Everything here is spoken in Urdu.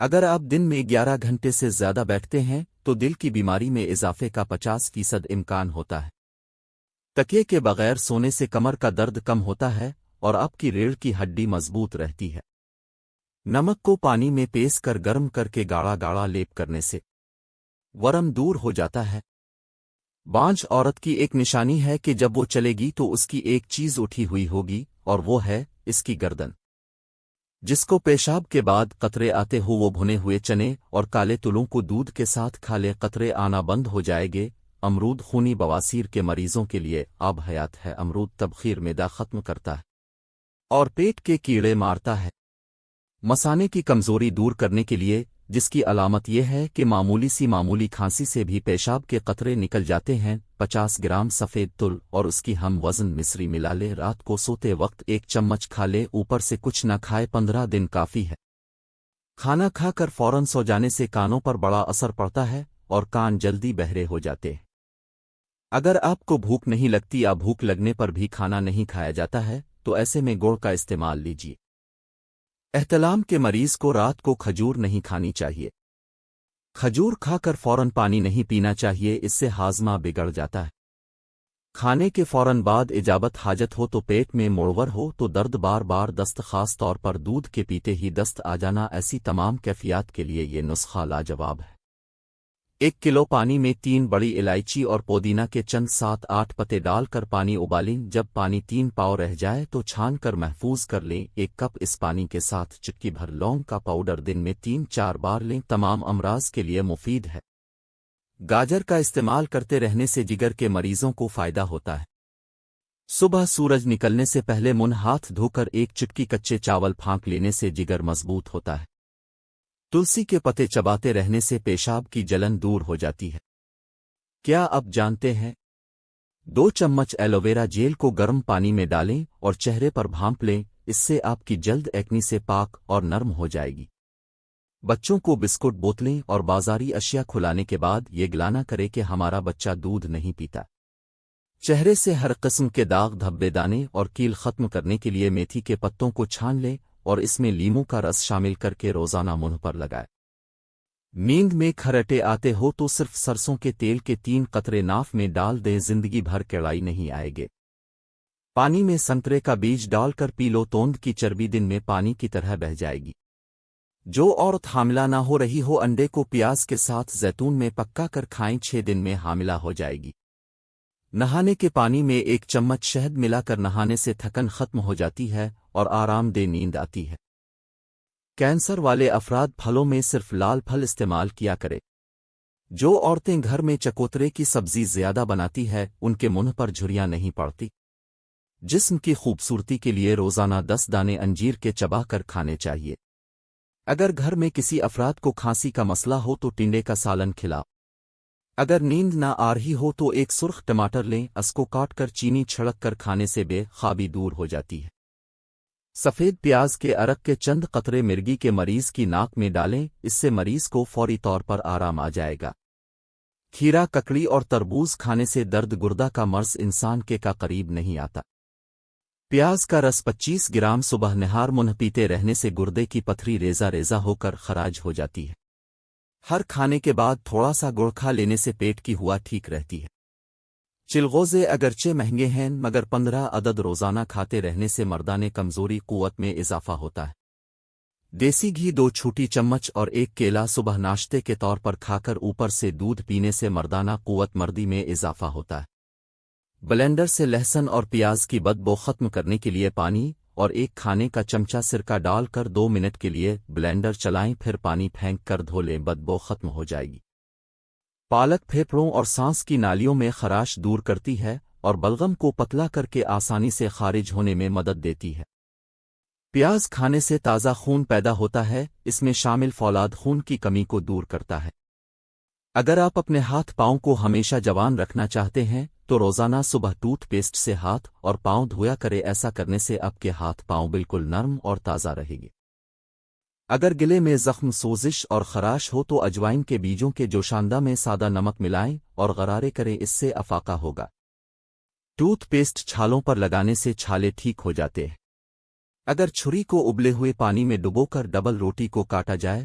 اگر آپ دن میں 11 گھنٹے سے زیادہ بیٹھتے ہیں تو دل کی بیماری میں اضافے کا 50% امکان ہوتا ہے۔ تکیے کے بغیر سونے سے کمر کا درد کم ہوتا ہے اور آپ کی ریڑھ کی ہڈی مضبوط رہتی ہے۔ نمک کو پانی میں پیس کر گرم کر کے گاڑھا گاڑھا لیپ کرنے سے ورم دور ہو جاتا ہے۔ بانجھ عورت کی ایک نشانی ہے کہ جب وہ چلے گی تو اس کی ایک چیز اٹھی ہوئی ہوگی اور وہ ہے اس کی گردن، جس کو پیشاب کے بعد قطرے آتے ہو وہ بھنے ہوئے چنے اور کالے تلوں کو دودھ کے ساتھ کھا لے، قطرے آنا بند ہو جائے گے۔ امرود خونی بواسیر کے مریضوں کے لیے آب حیات ہے۔ امرود تبخیر معدہ ختم کرتا ہے اور پیٹ کے کیڑے مارتا ہے۔ مثانے کی کمزوری دور کرنے کے لیے، جس کی علامت یہ ہے کہ معمولی کھانسی سے بھی پیشاب کے قطرے نکل جاتے ہیں، 50 گرام سفید تل اور اس کی ہم وزن مصری ملا لے، رات کو سوتے وقت 1 چمچ کھا لے، اوپر سے کچھ نہ کھائے، 15 دن کافی ہے۔ کھانا کھا کر فوراً سو جانے سے کانوں پر بڑا اثر پڑتا ہے اور کان جلدی بہرے ہو جاتے ہیں۔ اگر آپ کو بھوک نہیں لگتی یا بھوک لگنے پر بھی کھانا نہیں کھایا جاتا ہے تو ایسے میں گڑ کا استعمال لیجیے۔ احتلام کے مریض کو رات کو کھجور نہیں کھانی چاہیے۔ کھجور کھا کر فوراً پانی نہیں پینا چاہیے، اس سے ہاضمہ بگڑ جاتا ہے۔ کھانے کے فوراً بعد اجابت حاجت ہو تو پیٹ میں مڑور ہو تو درد بار بار دست، خاص طور پر دودھ کے پیتے ہی دست آ جانا، ایسی تمام کیفیات کے لیے یہ نسخہ لاجواب ہے۔ 1 کلو پانی میں 3 بڑی الائچی اور پودینہ کے چند 7-8 پتے ڈال کر پانی ابالیں، جب پانی 3 پاؤ رہ جائے تو چھان کر محفوظ کر لیں۔ 1 کپ اس پانی کے ساتھ چٹکی بھر لونگ کا پاؤڈر دن میں 3-4 بار لیں، تمام امراض کے لیے مفید ہے۔ گاجر کا استعمال کرتے رہنے سے جگر کے مریضوں کو فائدہ ہوتا ہے۔ صبح سورج نکلنے سے پہلے منہ ہاتھ دھو کر 1 چٹکی کچے چاول پھانک لینے سے جگر مضبوط ہوتا ہے۔ تلسی کے پتے چباتے رہنے سے پیشاب کی جلن دور ہو جاتی ہے۔ کیا آپ جانتے ہیں 2 چمچ ایلو ویرا جیل کو گرم پانی میں ڈالیں اور چہرے پر بھانپ لیں، اس سے آپ کی جلد ایکنی سے پاک اور نرم ہو جائے گی۔ بچوں کو بسکٹ، بوتلیں اور بازاری اشیاء کھلانے کے بعد یہ گلہ کرے کہ ہمارا بچہ دودھ نہیں پیتا۔ چہرے سے ہر قسم کے داغ، دھبے، دانے اور کیل ختم کرنے کے لیے میتھی کے پتوں کو چھان لیں اور اس میں لیموں کا رس شامل کر کے روزانہ منہ پر لگائے۔ نیند میں کھرٹے آتے ہو تو صرف سرسوں کے تیل کے 3 قطرے ناف میں ڈال دیں، زندگی بھر کڑائی نہیں آئے گے۔ پانی میں سنترے کا بیج ڈال کر پی لو، توند کی چربی دن میں پانی کی طرح بہہ جائے گی۔ جو عورت حاملہ نہ ہو رہی ہو انڈے کو پیاز کے ساتھ زیتون میں پکا کر کھائیں، 6 دن میں حاملہ ہو جائے گی۔ نہانے کے پانی میں 1 چمچ شہد ملا کر نہانے سے تھکن ختم ہو جاتی ہے اور آرام دہ نیند آتی ہے۔ کینسر والے افراد پھلوں میں صرف لال پھل استعمال کیا کرے۔ جو عورتیں گھر میں چکوترے کی سبزی زیادہ بناتی ہے ان کے منہ پر جھریاں نہیں پڑتی۔ جسم کی خوبصورتی کے لیے روزانہ 10 دانے انجیر کے چبا کر کھانے چاہیے۔ اگر گھر میں کسی افراد کو کھانسی کا مسئلہ ہو تو ٹنڈے کا سالن کھلاؤ۔ اگر نیند نہ آ رہی ہو تو 1 سرخ ٹماٹر لیں، اس کو کاٹ کر چینی چھڑک کر کھانے سے بے خوابی دور ہو جاتی ہے۔ سفید پیاز کے عرق کے چند قطرے مرگی کے مریض کی ناک میں ڈالیں، اس سے مریض کو فوری طور پر آرام آ جائے گا۔ کھیرا، ککڑی اور تربوز کھانے سے درد گردہ کا مرض انسان کے قریب نہیں آتا۔ پیاز کا رس 25 گرام صبح نہار منہ پیتے رہنے سے گردے کی پتھری ریزہ ریزہ ہو کر خراج ہو جاتی ہے۔ ہر کھانے کے بعد تھوڑا سا گڑ کھا لینے سے پیٹ کی ہوا ٹھیک رہتی ہے۔ چلغوزے اگرچہ مہنگے ہیں مگر 15 عدد روزانہ کھاتے رہنے سے مردانہ کمزوری قوت میں اضافہ ہوتا ہے۔ دیسی گھی 2 چھوٹی چمچ اور 1 کیلا صبح ناشتے کے طور پر کھا کر اوپر سے دودھ پینے سے مردانہ قوت مردی میں اضافہ ہوتا ہے۔ بلینڈر سے لہسن اور پیاز کی بدبو ختم کرنے کے لیے پانی اور 1 کھانے کا چمچہ سرکہ ڈال کر 2 منٹ کے لیے بلینڈر چلائیں، پھر پانی پھینک کر دھو لیں، بدبو ختم ہو جائے گی۔ پالک پھیپھڑوں اور سانس کی نالیوں میں خراش دور کرتی ہے اور بلغم کو پتلا کر کے آسانی سے خارج ہونے میں مدد دیتی ہے۔ پیاز کھانے سے تازہ خون پیدا ہوتا ہے، اس میں شامل فولاد خون کی کمی کو دور کرتا ہے۔ اگر آپ اپنے ہاتھ پاؤں کو ہمیشہ جوان رکھنا چاہتے ہیں تو روزانہ صبح ٹوتھ پیسٹ سے ہاتھ اور پاؤں دھویا کرے، ایسا کرنے سے آپ کے ہاتھ پاؤں بالکل نرم اور تازہ رہے گی۔ اگر گلے میں زخم، سوزش اور خراش ہو تو اجوائن کے بیجوں کے جوشاندہ میں سادہ نمک ملائیں اور غرارے کریں، اس سے افاقہ ہوگا۔ ٹوتھ پیسٹ چھالوں پر لگانے سے چھالے ٹھیک ہو جاتے ہیں۔ اگر چھری کو ابلے ہوئے پانی میں ڈبو کر ڈبل روٹی کو کاٹا جائے